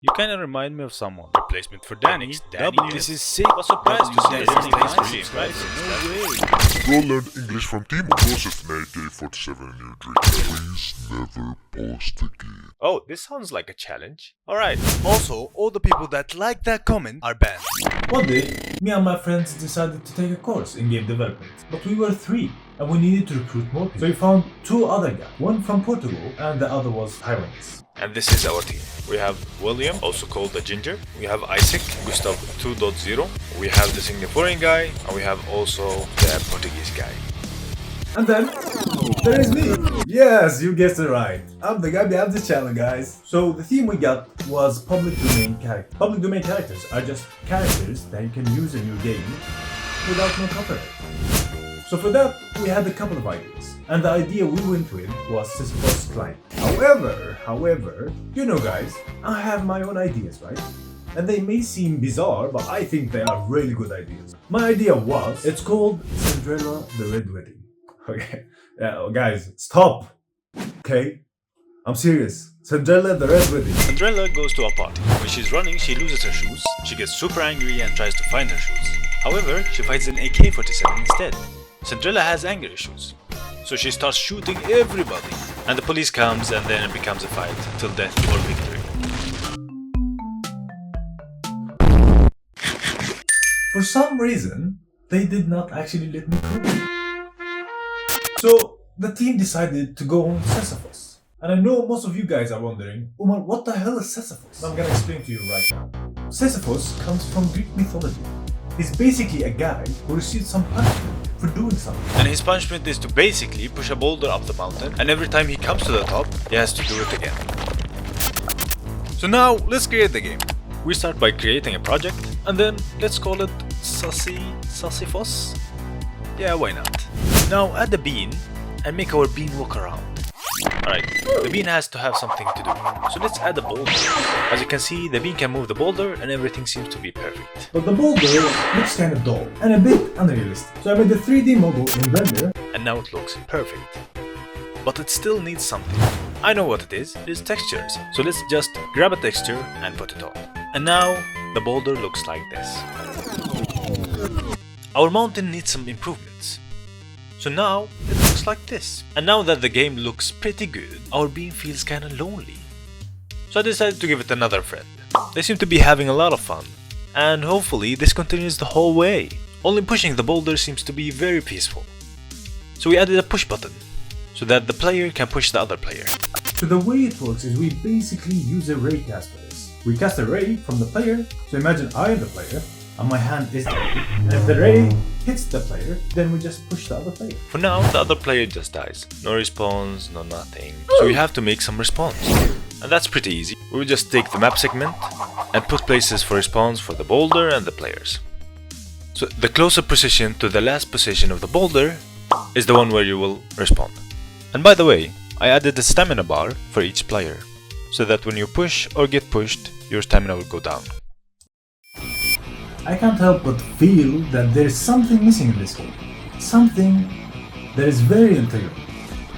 You kinda remind me of someone. Replacement for Danny. This is sick. Was surprised to see this. Thanks for subscribing. No way. Go learn English from Timo. Joseph and AK-47 New Drink. Please never pause the game. Oh, this sounds like a challenge. Alright. Also, all the people that like that comment are banned. One day, me and my friends decided to take a course in game development, but we were 3 and we needed to recruit more people. So we found 2 other guys, one from Portugal and the other was Taiwanese. And this is our team. We have William, also called the Ginger. We have Isaac, Gustav 2.0. We have the Singaporean guy, and we have also the Portuguese guy. And then, there is me! Yes, you guessed it right. I'm the guy behind this channel, guys. So the theme we got was public domain characters. Public domain characters are just characters that you can use in your game without no copyright. So for that, we had a couple of ideas. And the idea we went with was Sisyphus Climb. However, you know guys, I have my own ideas, right? And they may seem bizarre, but I think they are really good ideas. My idea was, it's called Cinderella the Red Wedding. Okay, guys, stop! Okay? I'm serious. Cinderella the Red Wedding. Cinderella goes to a party. When she's running, she loses her shoes. She gets super angry and tries to find her shoes. However, she finds an AK-47 instead. Cinderella has anger issues, so she starts shooting everybody. And the police comes and then it becomes a fight till death or victory. For some reason, they did not actually let me go. So the team decided to go on Sisyphus. And I know most of you guys are wondering, Umar, what the hell is Sisyphus? I'm gonna explain to you right now. Sisyphus comes from Greek mythology. He's basically a guy who received some punishment for doing something. And his punishment is to basically push a boulder up the mountain, and every time he comes to the top, he has to do it again. So now, let's create the game. We start by creating a project, and then let's call it Sisyphus? Yeah, why not? Now add the bean, and make our bean walk around. Alright, the bean has to have something to do, so let's add a boulder. As you can see, the bean can move the boulder and everything seems to be perfect. But the boulder looks kind of dull and a bit unrealistic. So I made a 3D model in Blender. And now it looks perfect. But it still needs something. I know what it is textures. So let's just grab a texture and put it on. And now, the boulder looks like this. Our mountain needs some improvements. So now, it looks like this. And now that the game looks pretty good, our bean feels kinda lonely. So I decided to give it another friend. They seem to be having a lot of fun. And hopefully this continues the whole way. Only pushing the boulder seems to be very peaceful. So we added a push button, so that the player can push the other player. So the way it works is we basically use a ray cast for this. We cast a ray from the player, so imagine I am the player, and my hand is the ray. And if the ray hits the player, then we just push the other player. For now, the other player just dies. No respawns, no nothing. So we have to make some respawns. And that's pretty easy. We will just take the map segment and put places for respawns for the boulder and the players. So the closer position to the last position of the boulder is the one where you will respawn. And by the way, I added a stamina bar for each player, so that when you push or get pushed, your stamina will go down. I can't help but feel that there is something missing in this game. Something that is very integral.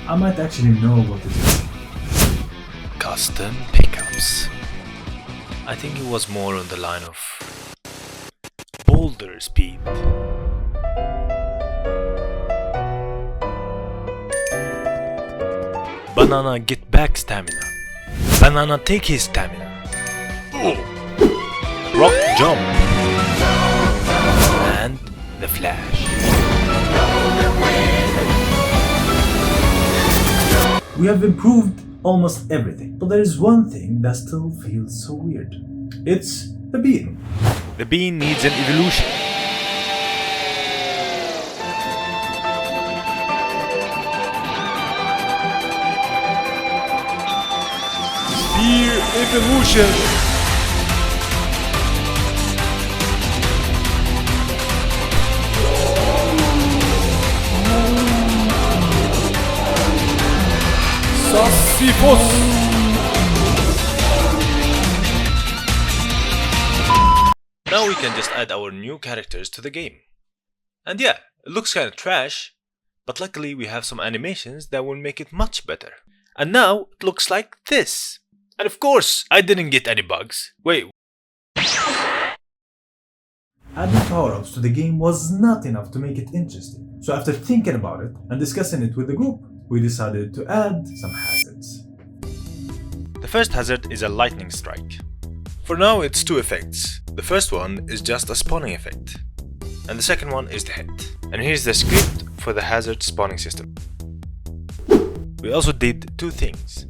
I might actually know what it is. Custom pickups. I think it was more on the line of boulder speed. Banana get back stamina. Banana take his stamina. Rock jump. And the flash. We have improved almost everything, but there is one thing that still feels so weird. It's the bean. The bean needs an evolution. Spear evolution. Sisyphus. Now we can just add our new characters to the game. And yeah, it looks kinda trash, but luckily we have some animations that will make it much better. And now it looks like this. And of course, I didn't get any bugs. Wait. Adding power-ups to the game was not enough to make it interesting. So after thinking about it and discussing it with the group, we decided to add some hazards. The first hazard is a lightning strike. For now, it's two effects. The first one is just a spawning effect, and the second one is the hit. And here's the script for the hazard spawning system. We also did two things.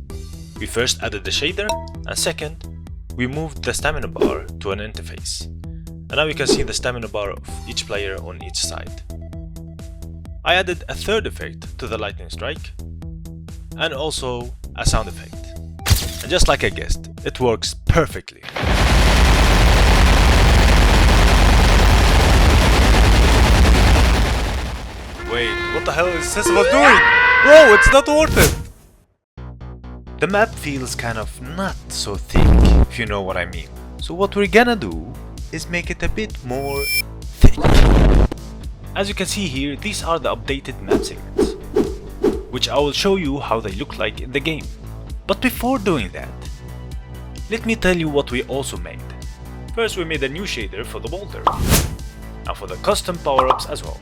We first added the shader, and second, we moved the stamina bar to an interface. And now you can see the stamina bar of each player on each side. I added a third effect to the lightning strike, and also a sound effect. And just like I guessed, it works perfectly. Wait, what the hell is Sisyphus doing? Bro, it's not worth it! The map feels kind of not so thick, if you know what I mean. So what we're gonna do is make it a bit more thick. As you can see here, these are the updated map segments, which I will show you how they look like in the game. But before doing that, let me tell you what we also made. First, we made a new shader for the boulder, and for the custom power-ups as well.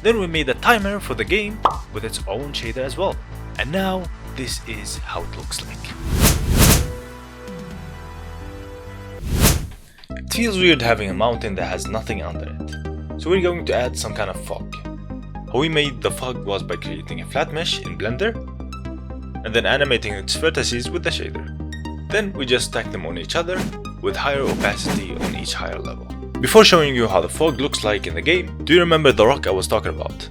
Then we made a timer for the game with its own shader as well. And now, this is how it looks like. It feels weird having a mountain that has nothing under it. So we're going to add some kind of fog. How we made the fog was by creating a flat mesh in Blender, and then animating its vertices with the shader. Then we just stack them on each other with higher opacity on each higher level. Before showing you how the fog looks like in the game, do you remember the rock I was talking about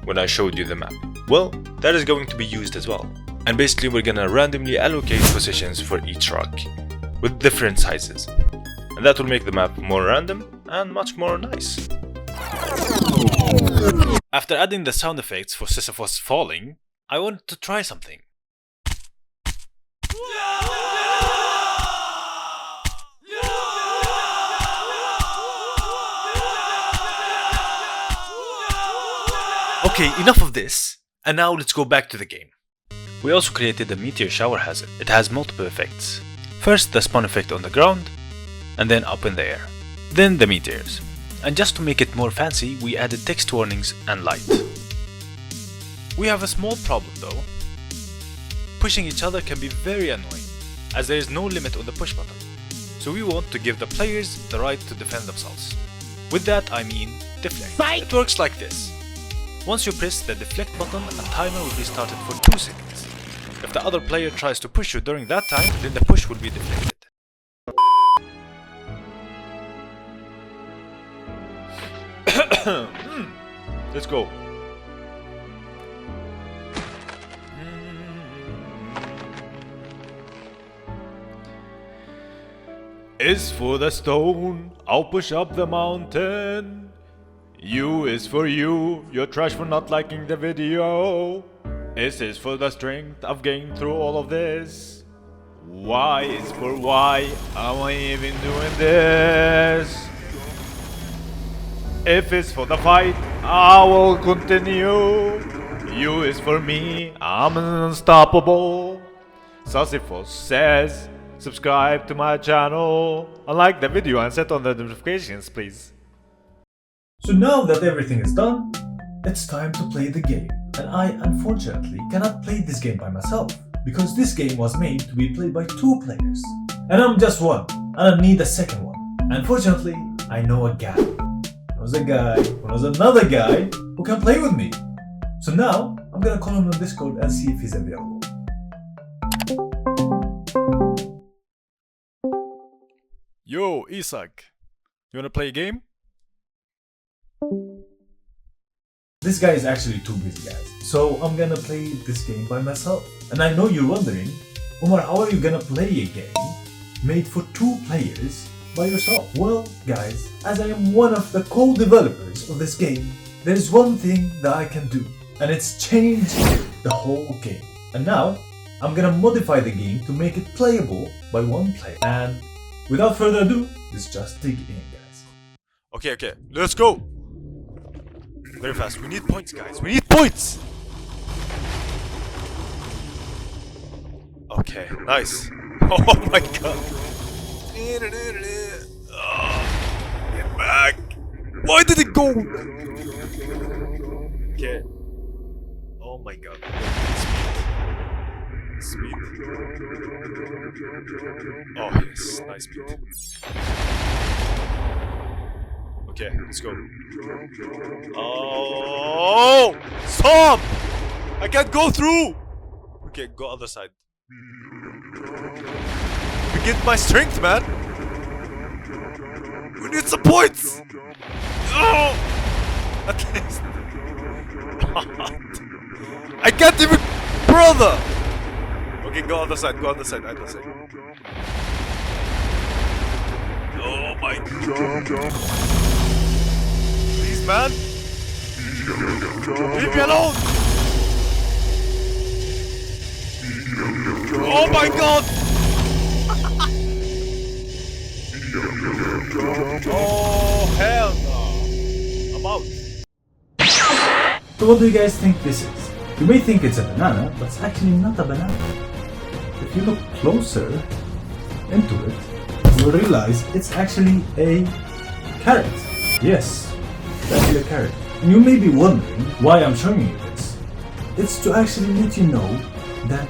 when I showed you the map? Well, that is going to be used as well. And basically we're gonna randomly allocate positions for each rock with different sizes. And that will make the map more random and much more nice. After adding the sound effects for Sisyphus falling, I wanted to try something. Okay, enough of this, and now let's go back to the game. We also created a meteor shower hazard. It has multiple effects. First the spawn effect on the ground, and then up in the air. Then the meteors. And just to make it more fancy, we added text warnings and light. We have a small problem though. Pushing each other can be very annoying, as there is no limit on the push button. So we want to give the players the right to defend themselves. With that I mean deflect. Fight! It works like this. Once you press the deflect button, a timer will be started for 2 seconds. If the other player tries to push you during that time, then the push will be deflected. Let's go. S for the stone, I'll push up the mountain. U is for you, you're trash for not liking the video. S is for the strength I've gained through all of this. Y is for why am I even doing this? F is for the fight, I will continue. U is for me, I'm unstoppable. Sisyphus says, subscribe to my channel, and like the video and set on the notifications please. So now that everything is done, it's time to play the game. And I unfortunately cannot play this game by myself, because this game was made to be played by 2 players. And I'm just one, and I need a second one. Unfortunately, I know a guy. There's a guy, there's another guy who can play with me. So now, I'm gonna call him on Discord and see if he's available. Yo, Isak, you wanna play a game? This guy is actually too busy, guys. So I'm gonna play this game by myself. And I know you're wondering, Omar, how are you gonna play a game made for 2 players by yourself? Well, guys, as I am one of the co-developers of this game, there is one thing that I can do, and it's change the whole game. And now, I'm gonna modify the game to make it playable by 1 player. And without further ado, let's just dig in, guys. Okay, let's go! Very fast, we need points guys, we need points! Okay, nice. Oh my god. Get back. Why did it go? Okay. Oh my god. Speed. Oh yes, nice speed. Okay, let's go. Oh! Stop! I can't go through! Okay, go other side. Get my strength, man! We need some points! Oh! At least. I can't even... Brother! Okay, go other side, other side. Oh my god. Please, man! Leave me alone! Oh my god! Oh hell no! I'm out. So what do you guys think this is? You may think it's a banana, but it's actually not a banana. If you look closer into it, you'll realize it's actually a carrot. Yes, it's actually a carrot. And you may be wondering why I'm showing you this. It's to actually let you know that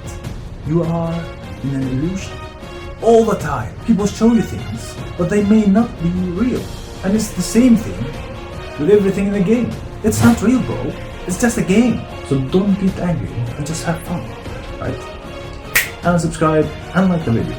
you are in an illusion. All the time, people show you things, but they may not be real. And it's the same thing with everything in the game. It's not real, bro. It's just a game. So don't get angry and just have fun, right? And subscribe and like the video.